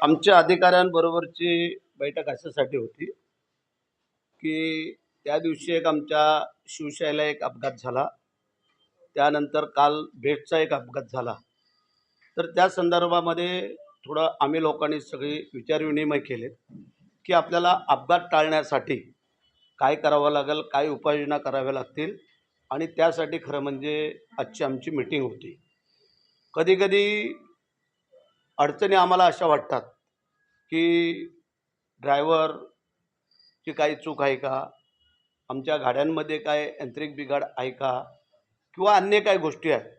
आमच्या अधिकाऱ्यांबरोबरची बैठक अशासाठी होती की त्या दिवशी एक आमच्या शिवशाहीला एक अपघात झाला. त्यानंतर काल बेस्टचा एक अपघात झाला. तर त्या संदर्भामध्ये थोडं आम्ही लोकांनी सगळी विचारविनिमय केले की आपल्याला अपघात टाळण्यासाठी काय करावं लागेल, काय उपाययोजना कराव्या लागतील. आणि त्यासाठी खरं म्हणजे आजची आमची मीटिंग होती. कधी-कधी अडचणी आम्हाला अशा वाटतात की ड्रायव्हरची काही चूक आहे का? आमच्या गाड्यांमध्ये काय यांत्रिक बिघाड आहे का? किंवा अन्य काही गोष्टी आहेत.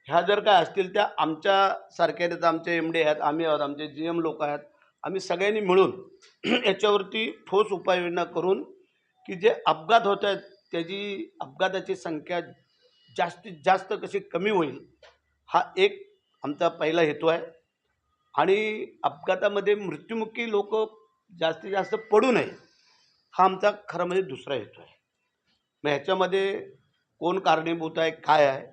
ह्या जर काय असतील त्या आमच्यासारख्या तर आमचे एम-डी आहेत, आम्ही आहोत, आमचे जी-एम लोक आहेत. आम्ही सगळ्यांनी मिळून याच्यावरती ठोस उपाययोजना करून की जे अपघात होत आहेत त्याची अपघाताची संख्या जास्तीत जास्त कशी कमी होईल, हा एक आमचा पहिला हेतू आहे. आणि अपघातामध्ये मृत्युमुखी लोक जास्तीत जास्त पडू नये, हा आमचा खरं म्हणजे दुसरा हेतू आहे. मग ह्याच्यामध्ये कोण कारणीभूत आहे, काय आहे,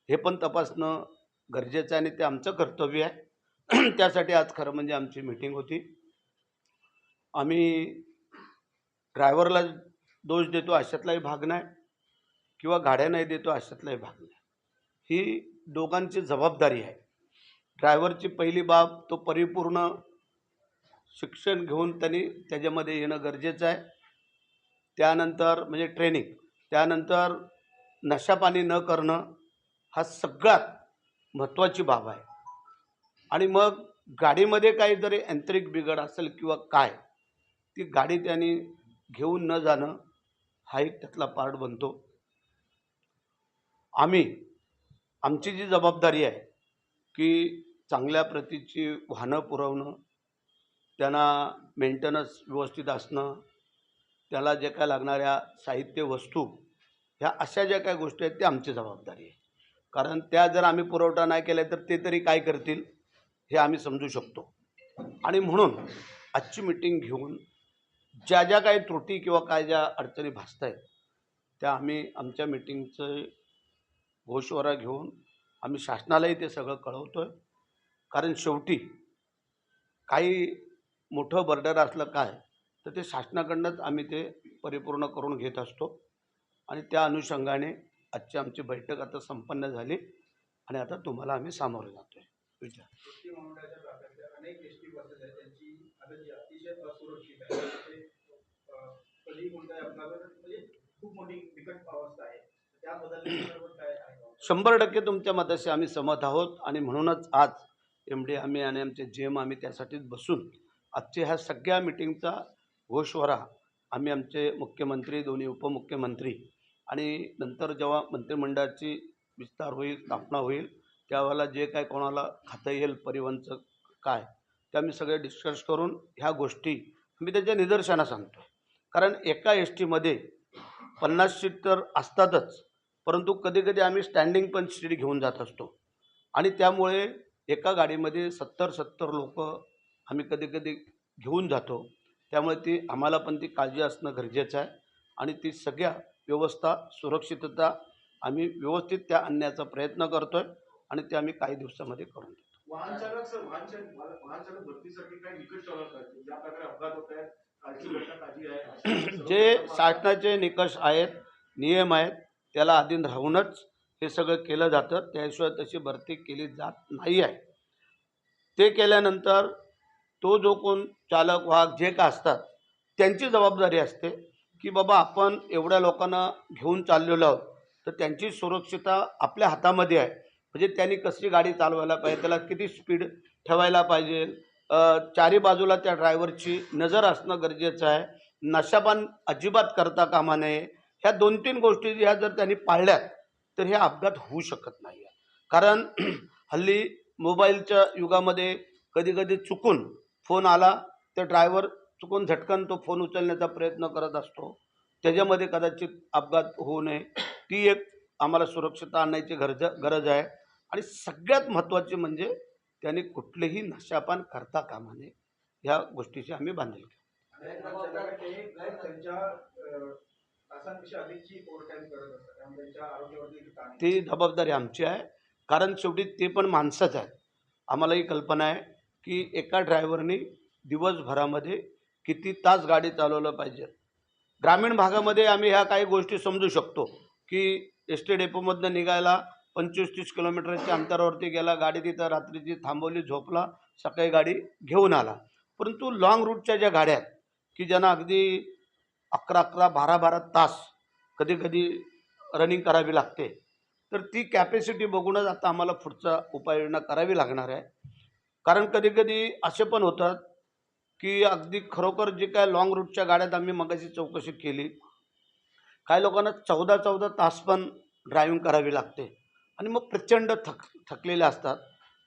हे पण तपासणं गरजेचं आहे आणि ते आमचं कर्तव्य आहे. त्यासाठी आज खरं म्हणजे आमची मीटिंग होती. आम्ही ड्रायव्हरला दोष देतो अशातलाही भाग नाही किंवा गाड्या नाही देतो अशातलाही भाग नाही. ही दोघांची जबाबदारी आहे. ड्रायव्हरची पहिली बाब तो परिपूर्ण शिक्षण घेऊन त्यांनी त्याच्यामध्ये येणं गरजेचं आहे. त्यानंतर म्हणजे ट्रेनिंग, त्यानंतर नशापानी न करणं हा सगळ्यात महत्त्वाची बाब आहे. आणि मग गाडीमध्ये काही जरी यांत्रिक बिघाड असेल किंवा काय, ती गाडी त्यांनी घेऊन न जाणं हा एक त्यातला पार्ट बनतो. आमची जी जबाबदारी आहे की चांगल्या प्रतीची वाहनं पुरवणं, त्यांना मेंटेनन्स व्यवस्थित असणं, त्याला जे काय लागणाऱ्या साहित्य वस्तू, ह्या अशा ज्या काही गोष्टी आहेत त्या आमची जबाबदारी आहे. कारण त्या जर आम्ही पुरवठा नाही केल्या तर ते तरी काय करतील हे आम्ही समजू शकतो. आणि म्हणून आजची मीटिंग घेऊन ज्या ज्या काही त्रुटी किंवा काय ज्या अडचणी भासत आहेत त्या आम्ही आमच्या मीटिंगचं गोषवारा घेऊन आम्ही शासनालाही ते सगळं कळवतो आहे. कारण शेवटी काही मोठं बर्डर असलं काय तर ते शासनाकडनंच आम्ही ते परिपूर्ण करून घेत असतो. आणि त्या अनुषंगाने आजची आमची बैठक आता संपन्न झाली आणि आता तुम्हाला आम्ही सामोरे जातोय. विचार एसटी महामंडळाच्या ताफ्यातल्या अनेक एसटी बसेस आहेत त्यांची हालत अतिशय असुरक्षित आहे. ते कधी कोणत्या अपघातात म्हणजे खूप मोठी बिकट अवस्था आहे. त्या बदलण्याबरोबर काय आहे? 100% तुमच्या मताशी आम्ही सहमत आहोत. आणि म्हणूनच आज एम-डी आम्ही आणि आमचे जी-एम आम्ही त्यासाठीच बसून आजच्या ह्या सगळ्या मिटिंगचा गोषवारा आम्ही आमचे मुख्यमंत्री, दोन्ही उपमुख्यमंत्री आणि नंतर जेव्हा मंत्रिमंडळाची विस्तार होईल, स्थापना होईल, त्यावेळेला जे काय कोणाला खाता येईल परिवहनचं काय, ते आम्ही सगळे डिस्कस करून ह्या गोष्टी मी त्याच्या निदर्शनास आणतो. कारण एका एस टीमध्ये 50 सीट तर असतातच, परंतु कधी-कधी आम्ही स्टँडिंग पण सीट घेऊन जात असतो. आणि त्यामुळे एका गाडीमध्ये 70 लोकं आम्ही कधी-कधी घेऊन जातो. त्यामुळे ती आम्हाला पण ती काळजी असणं गरजेचं आहे. आणि ती सगळ्या व्यवस्था, सुरक्षितता आम्ही व्यवस्थित त्या आणण्याचा प्रयत्न करतो आहे आणि ते आम्ही काही दिवसामध्ये करून देतो. वाहन चालक भरतीसाठी काही निकष ठरवतात ज्या प्रकारे अपघात होत आहेत, कालची घटना ताजी आहे, जे शासनाचे निकष आहेत, नियम आहेत, त्याला अधीन राहूनच हे सगळं केलं जातं. त्याशिवाय तशी भरती केली जात नाही आहे. ते केल्यानंतर तो जो कोण चालक, वाहक जे का असतात त्यांची जबाबदारी असते की बाबा आपण एवढ्या लोकांना घेऊन चाललेलो आहोत तर त्यांची सुरक्षितता आपल्या हातामध्ये आहे. म्हणजे त्यांनी कशी गाडी चालवायला पाहिजे, त्याला किती स्पीड ठेवायला पाहिजे, चारी बाजूला त्या ड्रायव्हरची नजर असणं गरजेचं आहे. नशापान अजिबात करता कामा नये. ह्या 2-3 गोष्टी ह्या जर त्यांनी पाळल्यात तर हे अपघात होऊ शकत नाही आहे. कारण हल्ली मोबाईलच्या युगामध्ये कधी-कधी चुकून फोन आला तर ड्रायव्हर चुकून झटकन तो फोन उचलण्याचा प्रयत्न करत असतो. त्याच्यामध्ये कदाचित अपघात होऊ नये, ती एक आम्हाला सुरक्षितता आणण्याची गरज आहे. आणि सगळ्यात महत्त्वाचे म्हणजे त्यांनी कुठलेही नशापान करता कामा नये, ह्या गोष्टीची आम्ही बांधील घेऊ. ती जबाबदारी आमची आहे. कारण शेवटी ते पण माणसंच आहेत. आम्हालाही कल्पना आहे की एका ड्रायव्हरनी दिवसभरामध्ये किती तास गाडी चालवलं पाहिजे. ग्रामीण भागामध्ये आम्ही ह्या काही गोष्टी समजू शकतो की एस टी डेपोमधनं निघायला 25-30 किलोमीटरच्या अंतरावरती गेला, गाडी तिथं रात्रीची थांबवली, झोपला, सकाळी गाडी घेऊन आला. परंतु लाँग रूटच्या ज्या गाड्या आहेत की ज्यांना अगदी 11-11, 12-12 तास कधी-कधी रनिंग करावी लागते, तर ती कॅपॅसिटी बघूनच आता आम्हाला पुढचा उपाययोजना करावी लागणार आहे. कारण कधी-कधी असे पण होतात की अगदी खरोखर जे काय लाँग रूटच्या गाड्यात आम्ही मगाशी चौकशी केली, काही लोकांना 14-14 तास पण ड्रायव्हिंग करावी लागते आणि मग प्रचंड थकलेले असतात.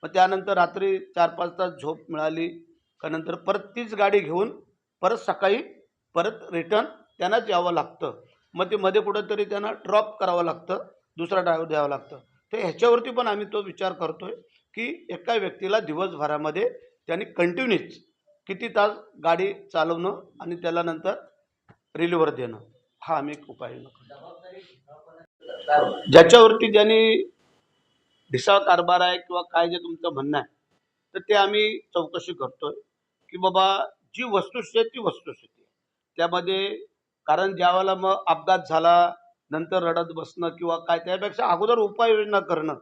मग त्यानंतर रात्री 4-5 तास झोप मिळाली का नंतर परत तीच गाडी घेऊन परत सकाळी परत रिटर्न त्यांनाच यावं लागतं. मग ते मध्ये कुठेतरी त्यांना ड्रॉप करावं लागतं, दुसरा ड्रायव्हर द्यावं लागतं. तर ह्याच्यावरती पण आम्ही तो विचार करतो आहे की एका व्यक्तीला दिवसभरामध्ये त्यांनी कंटिन्यूच किती तास गाडी चालवणं आणि त्याला नंतर रिलीवर देणं, हा आम्ही एक उपाय ज्याच्यावरती ज्यांनी ढिसाळ कारभार आहे किंवा काय जे तुमचं म्हणणं आहे, तर ते आम्ही चौकशी करतोय की बाबा जी वस्तुस्थिती आहे ती वस्तुस्थिती आहे. त्यामध्ये कारण ज्यावेळेला मग अपघात झाला, नंतर रडत बसणं किंवा काय, त्यापेक्षा अगोदर उपाययोजना करणं,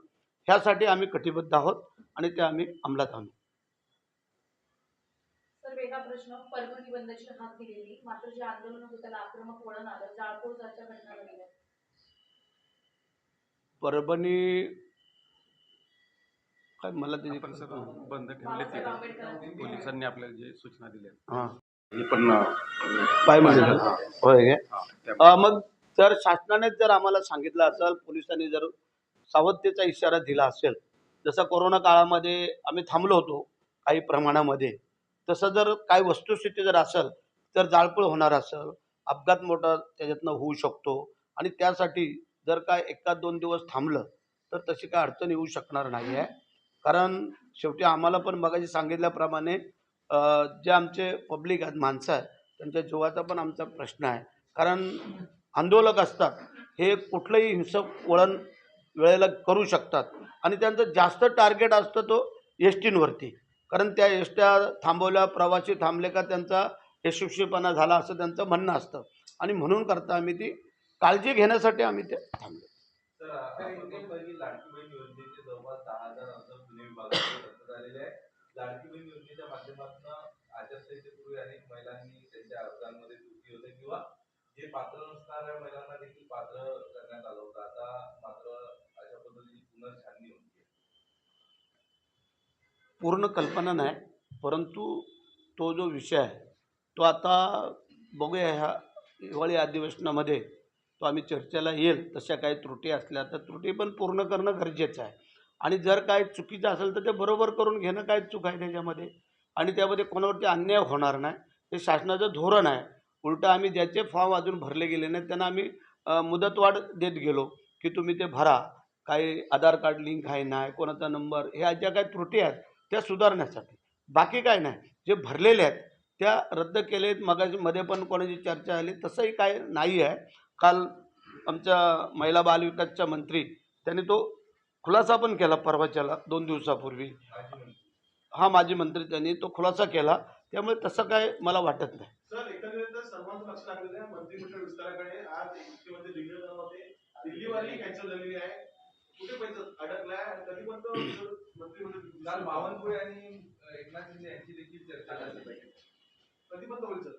ह्यासाठी आम्ही कटिबद्ध आहोत आणि ते आम्ही अंमलात आणू. सर, वेगळा प्रश्न. परभणी बंदची हाक दिलेली, मात्र जे आंदोलन होतं त्याला आक्रमक वळण आलं. जाळपोळ चर्चा घटना घडल्या. परभणी काय मला त्याची आपण सर बंद ठेवले बाबासाहेब आंबेडकरांची पोलिसांनी आपल्याला जे सूचना दिल्या हां हे पण काय म्हणलं होय त्यामुळे मग जर शासनाने जर आम्हाला सांगितलं असेल, पोलिसांनी जर सावधतेचा इशारा दिला असेल, जसं कोरोना काळामध्ये आम्ही थांबलो होतो काही प्रमाणामध्ये, तसं जर काही वस्तुस्थिती जर असेल, तर जाळपोळ होणार असेल, अपघात मोठा त्याच्यातनं होऊ शकतो आणि त्यासाठी जर काय 1-2 दिवस थांबलं, तर तशी काय अडचण येऊ शकणार नाही आहे. कारण शेवटी आम्हाला पण मगाशी सांगितल्याप्रमाणे जे आमचे पब्लिक आहेत, माणसं आहेत, त्यांच्या जीवाचा पण आमचा प्रश्न आहे. कारण आंदोलक असतात, हे कुठलंही हिंसक वळण वेळेला करू शकतात आणि त्यांचं जास्त टार्गेट असतं तो एस टींवरती. कारण त्या एस ट्या थांबवल्या, प्रवासी थांबले का त्यांचा यशस्वीपणा झाला असं त्यांचं म्हणणं असतं आणि म्हणून करता आम्ही ती काळजी घेण्यासाठी आम्ही ते थांबलो. सर, आपण पहिली लाडकी बहीण योजनेचे जवळपास 10,000 अर्ज पुणे विभागात प्राप्त झालेले आहे. लाडकी बहीण योजनेच्या माध्यमातून आचारसंहितेपूर्वी अनेक महिलांनी त्यांच्या अर्जांमध्ये त्रुटी होते किंवा जे पात्र नसणाऱ्या महिलांना देखील पात्र करण्यात आलं होतं. आता मात्र अशा पद्धतीची पुनर्छाननी होती. पूर्ण कल्पना नाही, परंतु तो जो विषय आहे तो आता बघूया, ह्या हिवाळी अधिवेशनामध्ये तो आम्ही चर्चेला येईल. तशा काही त्रुटी असल्या तर त्रुटी पण पूर्ण करणं गरजेचं आहे आणि जर काय चुकीचं असेल तर ते बरोबर करून घेणं काय चूक आहे त्याच्यामध्ये आणि त्यामध्ये कोणावरती अन्याय होणार नाही. हे शासनाचं धोरण आहे. उलटं आम्ही ज्याचे फॉर्म अजून भरले गेले नाहीत त्यांना आम्ही मुदतवाढ देत गेलो की तुम्ही ते भरा. काही आधार कार्ड लिंक आहे नाही, कोणाचा नंबर, ह्या ज्या काही त्रुटी आहेत त्या सुधारण्यासाठी, बाकी काय नाही. जे भरलेले आहेत त्या रद्द केलेत. मध्ये पण कोणाची चर्चा आली, तसंही काय नाही आहे. काल आमच्या महिला बालविकासच्या मंत्री त्यांनी तो खुलासा पण केला परवाच्याला 2 दिवसापूर्वी. हा माजी मंत्री त्यांनी तो खुलासा केला, त्यामुळे तसं काय मला वाटत नाही. सर, एकंदरीत सर्वांचं लक्ष लागलेलं आहे मंत्रिमंडळ विस्ताराकडे. आज एकतेमध्ये दिल्लीवाली कॅन्सल झालेली आहे. कुठे पैसा अडकलाय आणि कधी पण तो मंत्रिमंडळ काल बावनकुळे आणि एकनाथ शिंदे यांची देखील चर्चा झाली पाहिजे. कधी पण होईल सर?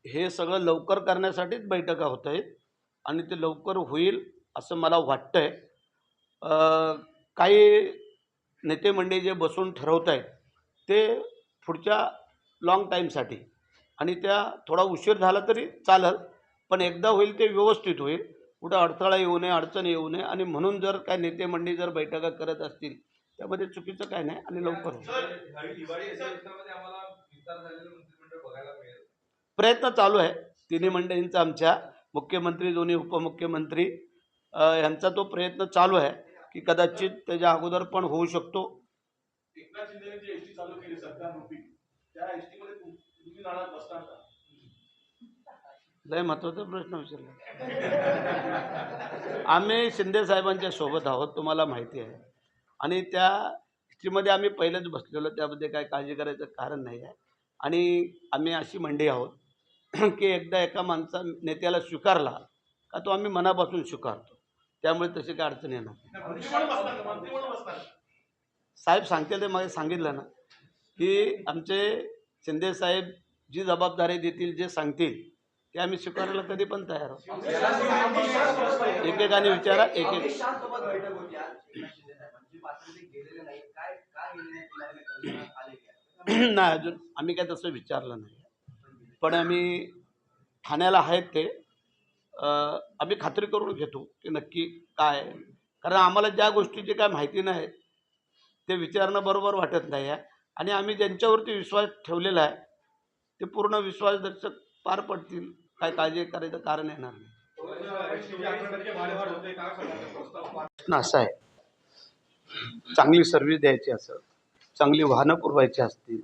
हे सगळं लवकर करण्यासाठीच बैठका होत आहेत आणि ते लवकर होईल असं मला वाटतंय. काही नेते मंडळी जे बसून ठरवत आहेत ते पुढच्या लाँग टाईमसाठी आणि त्या थोडा उशीर झाला तरी चालेल, पण एकदा होईल ते व्यवस्थित होईल. कुठं अडथळा येऊ नये, अडचण येऊ नये आणि म्हणून जर काय नेते मंडळी जर बैठका करत असतील त्यामध्ये चुकीचं काय नाही आणि लवकर होईल. दिवाळी अधिवेशनामध्ये आम्हाला विस्तार झालेलं मंत्रिमंडळ बघायला मिळेल. प्रयत्न चालू आहे तिन्ही मंडळींचा, आमच्या मुख्यमंत्री, दोन्ही उपमुख्यमंत्री यांचा तो प्रयत्न चालू आहे की कदाचित त्याच्या अगोदर पण होऊ शकतो. एकनाथ शिंदे जी एसटी चालू केली सरकार रूपी, त्या एसटी मध्ये तुम्ही जाणार बसणार का? लय महत्त्वाचा प्रश्न विचारला. आम्ही शिंदे साहेबांच्या सोबत आहोत, तुम्हाला माहिती आहे, आणि त्या हिस्ट्रीमध्ये आम्ही पहिलेच बसलेलो, त्यामध्ये काय काळजी करायचं कारण नाही आहे. आणि आम्ही अशी मंडळी आहोत की एकदा एका नेत्याला स्वीकारला का तो आम्ही मनापासून स्वीकारतो. त्यामुळे तशी काय अडचण येणार नाही. मंत्री म्हणून बसणार. साहेब सांगतील ते मला सांगितलं ना की आमचे शिंदे साहेब जी जबाबदारी देतील, जे सांगतील ते आम्ही स्वीकारायला कधी पण तयार आहोत. एकेकाने विचारा, एक अमित शहा सोबत बैठक होती आज एकनाथ शिंदे साहेबांची, मात्र ते गेलेले नाही. काय काय गेले नाही तुम्हाला काही कल्पना आली का? नाही, अजून आम्ही काय तसं विचारलं नाही. पण आम्ही ठाण्याला आहेत ते आम्ही खात्री करून घेतो की नक्की काय आहे. कारण आम्हाला ज्या गोष्टीची काय माहिती नाही ते विचारणं बरोबर वाटत नाही आहे. आणि आम्ही ज्यांच्यावरती विश्वास ठेवलेला आहे ते पूर्ण विश्वासदर्शक पार पडतील. काय काळजी करायचं कारण येणार नाही. 11% भाडेवाढ होते, काय सांगाल प्रस्ताव? प्रश्न असा आहे, चांगली सर्व्हिस द्यायची असेल, चांगली वाहनं पुरवायची असतील,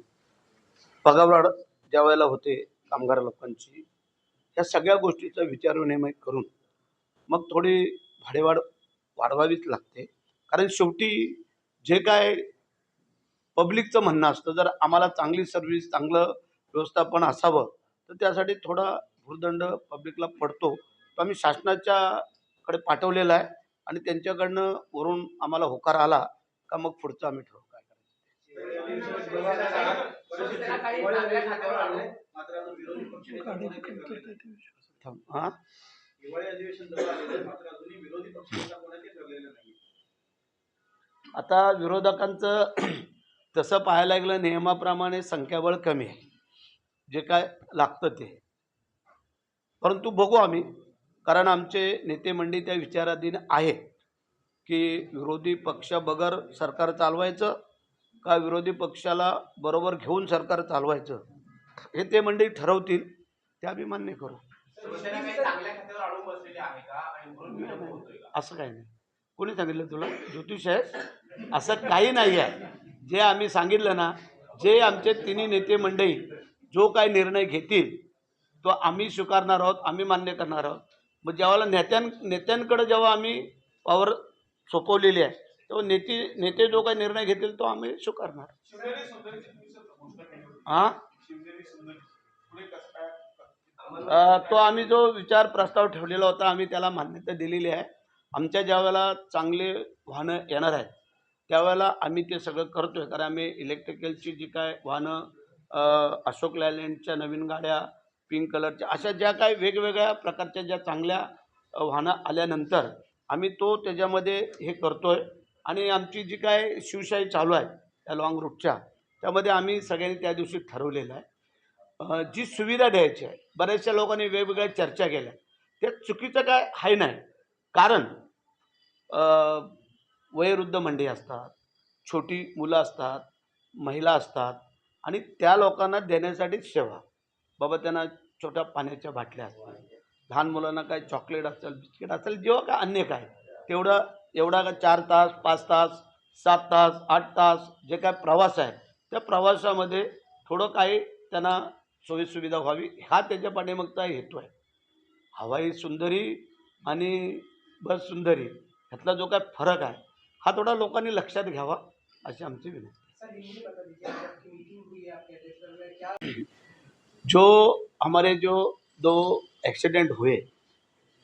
पगारवाढ ज्या वेळेला होते कामगार लोकांची, या सगळ्या गोष्टीचा विचारविनिमय करून मग थोडी भाडेवाढ वाढवावीच लागते. कारण शेवटी जे काय पब्लिकचं म्हणणं असतं, जर आम्हाला चांगली सर्व्हिस, चांगलं व्यवस्थापन असावं तर त्यासाठी थोडा भूर्दंड पब्लिकला पडतो. तो आम्ही शासनाच्याकडे पाठवलेला आहे आणि त्यांच्याकडनं वरून आम्हाला होकार आला का मग पुढचं आम्ही ठरवू काय करायचं. मात्र आता विरोधी पक्षनेते हां, हिवाळी अधिवेशन जवळ आलेलं आहे, मात्र अजूनही विरोधी पक्षनेता कोणाचे ठरलेलं नाही. आता विरोधकांचं तसं पाहायला गेलं नियमाप्रमाणे संख्याबळ कमी आहे, जे काय लागतं ते. परंतु बघू आम्ही, कारण आमचे नेते मंडळी त्या विचाराधीन आहे की विरोधी पक्ष बगर सरकार चालवायचं का विरोधी पक्षाला बरोबर घेऊन सरकार चालवायचं, हे ते मंडळी ठरवतील, ते आम्ही मान्य करू. शिवसेना काही चांगल्या खात्यावर अडवून बसलेली आहे का आणि म्हणून विरोध होतोय का? असं काही नाही. कोणी सांगितलं तुला ज्योतिष आहे? असं काही नाही आहे. जे आम्ही सांगितलं ना, जे आमचे तिन्ही नेते मंडळी जो काय निर्णय घेतील तो आम्ही स्वीकारणार आहोत, आम्ही मान्य करणार आहोत. मग ज्यावेळेला नेत्यांकडे जेव्हा आम्ही पॉवर सोपवलेली आहे तेव्हा नेते जो काही निर्णय घेतील तो आम्ही स्वीकारणार. हां, तो आम्ही जो विचार प्रस्ताव ठेवलेला होता आम्ही त्याला मान्यता दिलेली आहे. आमच्या ज्यावेळेला चांगले वाहनं येणार आहेत त्यावेळेला आम्ही ते सगळं करतो आहे. कारण आम्ही इलेक्ट्रिकलची जी काय वाहनं, अशोक लॅलँडच्या नवीन गाड्या, पिंक कलरच्या, अशा ज्या काय वेगवेगळ्या प्रकारच्या ज्या चांगल्या वाहनं आल्यानंतर आम्ही तो त्याच्यामध्ये हे करतो आहे. आणि आमची जी काय शिवशाही चालू आहे त्या लॉंग रूटच्या, त्यामध्ये आम्ही सगळ्यांनी त्या दिवशी ठरवलेलं आहे जी सुविधा द्यायची आहे. बऱ्याचशा लोकांनी वेगवेगळ्या चर्चा केल्या, त्या चुकीचं काय आहे नाही. कारण वयोवृद्ध मंडळी असतात, छोटी मुलं असतात, महिला असतात आणि त्या लोकांना देण्यासाठी सेवा, बाबा त्यांना छोट्या पाण्याच्या बाटल्या असतील, लहान मुलांना काय चॉकलेट असेल, बिस्किट असेल, जेव्हा काय अन्य काय तेवढं एवढा का 4 तास, 5 तास, 7 तास, 8 तास जे काय प्रवास आहे त्या प्रवासामध्ये थोडं काही त्यांना सोयीसुविधा व्हावी, हा त्याच्या पाठीमागचा हेतू आहे. हवाई सुंदरी आणि बस सुंदरी ह्यातला जो काय फरक आहे हा थोडा लोकांनी लक्षात घ्यावा अशी आमची विनंती. जो हमारे जो 2 एक्सीडेंट हुए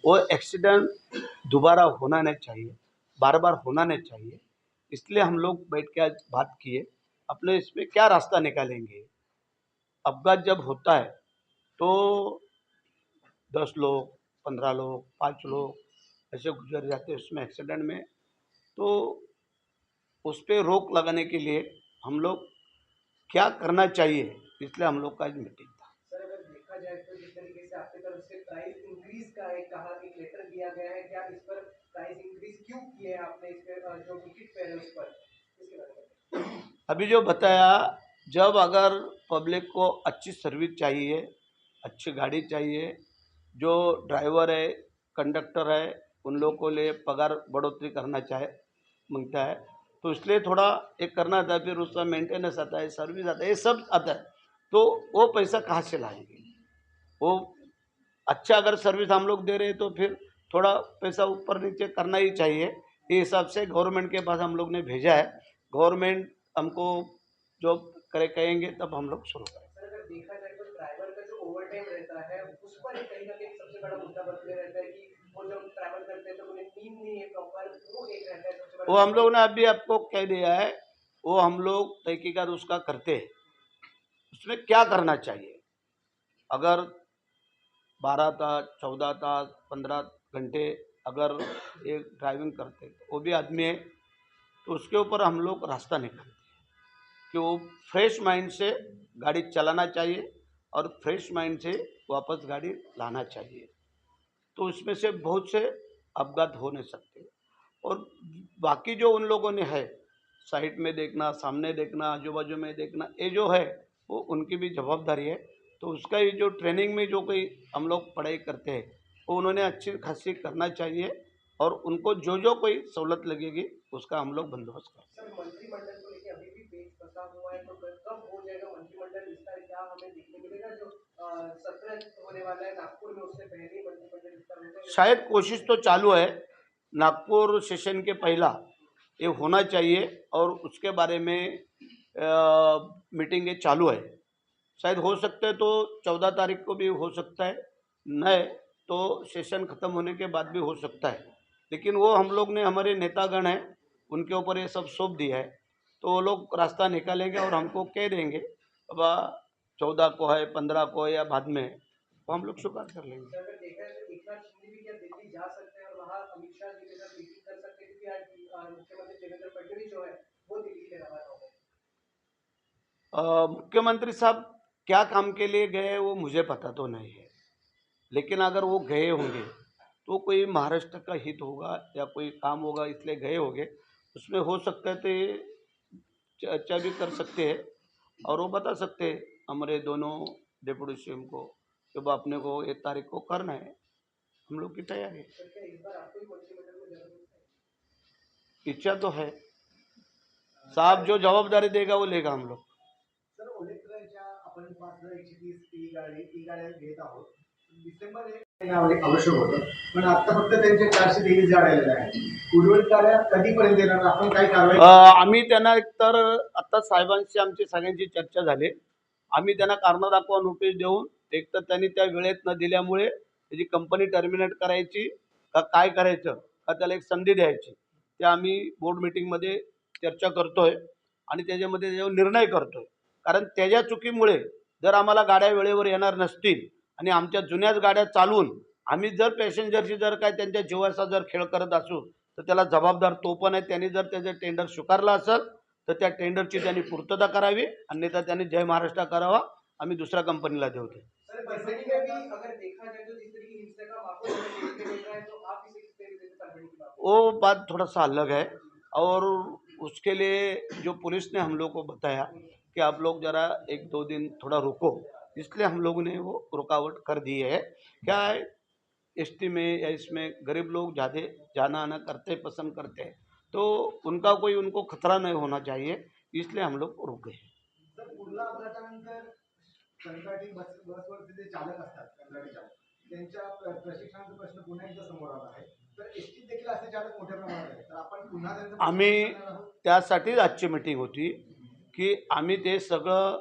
वो एक्सीडेंट दोबारा होना नहीं चाहिए, बार बार होना नहीं चाहिए. इसलिए हम लोग बैठ के आज बात किए अपने इसमें क्या रास्ता निकालेंगे. अपघात जब होता है तो 10 लोग, 15 लोग, 5 लोग ऐसे गुजर जाते हैं उसमें एक्सीडेंट में. तो उस पर रोक लगाने के लिए हम लोग क्या करना चाहिए, इसलिए हम लोग का आज मीटिंग था. सर, अगर देखा जाए तो जिस तरीके से आपकी तरफ से प्राइस इंक्रीज का एक कहा एक लेटर दिया गया है, क्या इस पर प्राइस इंक्रीज क्यों किए हैं आपने, इस पर जो टिकट फेयर है उस पर, इसके बारे में? अभी जो बताया, जब अगर पब्लिक को अच्छी सर्विस चाहिए, अच्छी गाड़ी चाहिए, जो ड्राइवर है, कंडक्टर है, उन लोगों को लिए पगार बढ़ोतरी करना मांगता है, तो इसलिए थोड़ा एक करना था. फिर उसका मेंटेनेंस आता है, सर्विस आता है, ये सब आता है. तो वो पैसा कहाँ से लाएंगे. वो अच्छा अगर सर्विस हम लोग दे रहे हैं तो फिर थोड़ा पैसा ऊपर नीचे करना ही चाहिए. ये हिसाब से गवर्नमेंट के पास हम लोग ने भेजा है. गवर्नमेंट हमको जो कहेंगे तब हम लोग शुरू करेंगे। सर, अगर देखा जाए तो ड्राइवर का जो ओवर टाइम रहता है उस पर कहीं ना कहीं सबसे बड़ा मुद्दा बनते रहता है कि वो जब ट्रैवल करते हैं तो उन्हें नींद नहीं है प्रॉपर, वो एक रहता है सबसे वो बड़ा। हम लोग ने अभी आपको कह दिया है, वो हम लोग तहकीकात उसका करते हैं, उसमें क्या करना चाहिए। अगर 12 तास 14 तास 15 घंटे अगर एक ड्राइविंग करते तो वो भी आदमी है, तो उसके ऊपर हम लोग रास्ता निकालते हैं कि वो फ्रेश माइंड से गाड़ी चलाना चाहिए और फ्रेश माइंड से वापस गाड़ी लाना चाहिए। तो उसमें से बहुत से अपघात हो नहीं सकते। और बाकी जो उन लोगों ने है, साइड में देखना, सामने देखना, आजू बाजू में देखना, ये जो है वो उनकी भी जवाबदारी है। तो उसका ये जो ट्रेनिंग में जो कोई हम लोग पढ़ाई करते हैं वो उन्होंने अच्छी खासी करना चाहिए, और उनको जो जो कोई सहूलत लगेगी उसका हम लोग बंदोबस्त करें। सर, मंत्रिमंडल को लेकर अभी भी पेच फंसा हुआ है, तो कब हो जाएगा मंत्रिमंडल विस्तार, क्या हमें देखने मिलेगा? जो सत्र होने वाला है नागपुर में उससे पहले ही मंत्रिमंडल विस्तार हो जाएगा? शायद कोशिश तो चालू है, नागपुर सेशन के पहला ये होना चाहिए, और उसके बारे में मीटिंगें चालू है। शायद हो सकते हैं तो 14 तारीख को भी हो सकता है, न तो सेशन ख़त्म होने के बाद भी हो सकता है। लेकिन वो हम लोग ने, हमारे नेतागण हैं उनके ऊपर ये सब सौंप दिया है, तो वो लोग रास्ता निकालेंगे और हमको कह देंगे अब 14 को है, 15 को है या बाद में, तो हम लोग स्वीकार कर लेंगे। सर, अगर देखा जाए तो एकनाथ शिंदे भी क्या दिल्ली जा सकते हैं और वहाँ अमित शाह जी के साथ मीटिंग कर सकते हैं, क्योंकि आज मुख्यमंत्री देवेंद्र फडणवीस जो है वो दिल्ली के रवाना हो गए। मुख्यमंत्री साहब क्या काम के लिए गए वो मुझे पता तो नहीं है, लेकिन अगर वो गए होंगे तो कोई महाराष्ट्र का हित होगा या कोई काम होगा इसलिए गए होंगे, उसमें हो सकता है तो ये चर्चा भी कर सकते हैं और वो बता सकते हैं हमारे दोनों डिप्टी सीएम को कि वो अपने को 1 तारीख को करना है, हम लोग की तैयारी है। सर, क्या इस बार आपको ही मंत्रिमंडल में जरूरत है? इच्छा तो है, साहब जो जवाबदारी देगा वो लेगा हम लोग। सर, ओलेक्ट्राच्या आपण 5130 ई गाड्या घेत आहोत. डिसेंबर 1 आवश्यक होतं, पण आता फक्त त्यांचे 423 गाड्या आहेत. उर्वरित गाड्या कधीपर्यंत येणार? आपण काय कारवाई? आम्ही त्यांना एकतर आता साहेबांशी आमची सगळ्यांची चर्चा झाली, आम्ही त्यांना कारणं दाखवा नोटीस देऊन, एक तर त्यांनी त्या वेळेत न दिल्यामुळे त्याची कंपनी टर्मिनेट करायची का काय करायचं, का त्याला एक संधी द्यायची, ते आम्ही बोर्ड मीटिंगमध्ये चर्चा करतोय आणि त्याच्यामध्ये त्याच्यावर निर्णय करतोय। कारण त्याच्या चुकीमुळे जर आम्हाला गाड्या वेळेवर येणार नसतील आणि आमच्या जुन्याच गाड्या चालवून आम्ही जर पॅसेंजरची जर काय त्यांच्या जीवाचा जर खेळ करत असू तर त्याला जबाबदार तो पण आहे। त्यांनी जर त्याचं टेंडर स्वीकारलं असेल तर त्या टेंडरची त्यांनी पूर्तता करावी, अन्यथा त्यांनी जय महाराष्ट्र करावा, आम्ही दुसऱ्या कंपनीला देऊ ते। सर, परभणी में भी अगर देखा जाए तो जिस तरह की हिंसा का माहौल हमें देखने मिल रहा है, तो आप इसे किस तरीके से परभणी की बात? वो बात थोड़ा सा अलग है, और उसके लिए जो पुलिस ने हम लोग को बताया कि आप लोग ज़रा 1-2 दिन थोड़ा रुको, इसलिए हम लोगों ने वो रुकावट कर दी है। क्या है, एसटी में या इसमें गरीब लोग ज़्यादा जाना आना करते पसंद करते हैं, तो उनका कोई उनको खतरा नहीं होना चाहिए, इसलिए हम लोग रुक गए। सर, कुर्ला अपघातानंतर कंत्राटी बसवरचे जे चालक असतात, कंत्राटी चालक, त्यांच्या प्रशिक्षणाचा प्रश्न पुन्हा एकदा समोर आला आहे। तर एसटीत देखील असे चालक मोठ्या प्रमाणात आहेत, तर आपण पुन्हा त्यांचं आम्ही प्रशिक्षण करणार आहोत? त्यासाठीच आजची मीटिंग होती की आम्ही ते सगळं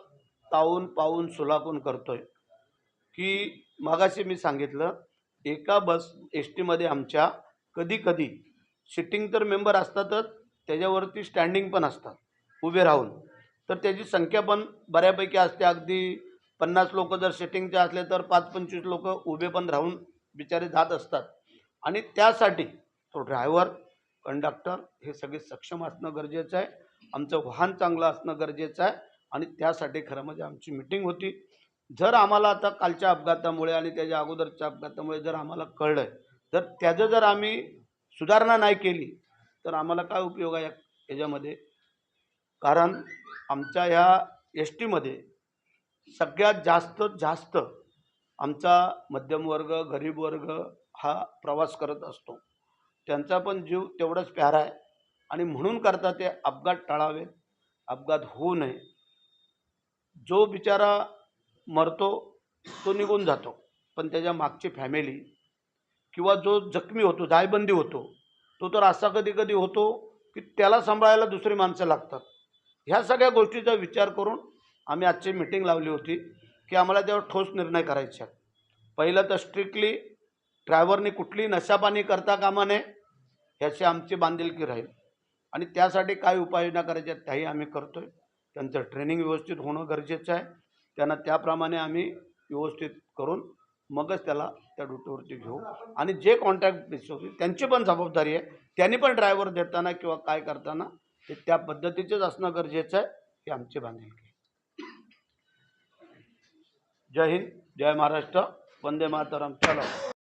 तावून पाहून सुलाखून करतोय। की मगाशी मी सांगितलं, एका बस एस टीमध्ये आमच्या कधी कधी सिटिंग तर मेंबर असतातच, त्याच्यावरती स्टँडिंग पण असतात उभे राहून, तर त्याची संख्या पण बऱ्यापैकी असते। अगदी 50 लोक जर सिटिंगचे असले तर 5-25 लोक उभे पण राहून बिचारे जात असतात, आणि त्यासाठी तो ड्रायव्हर कंडक्टर हे सगळे सक्षम असणं गरजेचं आहे, आमचं वाहन चांगलं असणं गरजेचं आहे, आणि त्यासाठी खरं म्हणजे आमची मीटिंग होती। जर आम्हाला आता कालच्या अपघातामुळे आणि त्याच्या अगोदरच्या अपघातामुळे जर आम्हाला कळलं तर त्याचं जर आम्ही सुधारणा नाही केली तर आम्हाला काय उपयोग आहे याच्यामध्ये। कारण आमच्या ह्या एस टीमध्ये सगळ्यात जास्त आमचा मध्यमवर्ग गरीब वर्ग हा प्रवास करत असतो, त्यांचा पण जीव तेवढाच प्यारा आहे, आणि म्हणून करता ते अपघात टाळावेत, अपघात होऊ नये। जो बिचारा मरतो तो निघून जातो, पण त्याच्या मागची फॅमिली किंवा जो जखमी होतो, दायबंदी होतो, तो तर असा कधी कधी होतो की त्याला सांभाळायला दुसरी माणसं लागतात, ह्या सगळ्या गोष्टीचा विचार करून आम्ही आजची मीटिंग लावली होती की आम्हाला त्यावर ठोस निर्णय करायचे आहेत. पहिलं तर स्ट्रिक्टली ड्रायव्हरनी कुठली नशापानी करता कामा नये ह्याची आमची बांधिलकी राहील आणि त्यासाठी काय उपाययोजना करायच्या त्याही आम्ही करतो आहे. त्यांचं ट्रेनिंग व्यवस्थित होणं गरजेचं आहे. त्यांना त्याप्रमाणे आम्ही व्यवस्थित करून मगच त्याला त्या ड्युटीवरती घेऊ आणि जे कॉन्ट्रॅक्ट बेस होतील त्यांची पण जबाबदारी आहे. त्यांनी पण ड्रायव्हर देताना किंवा काय करताना ते त्या पद्धतीचंच असणं गरजेचं आहे. ही आमची बांधिलकी. जय हिंद, जय महाराष्ट्र, वंदे मातरम. चलो.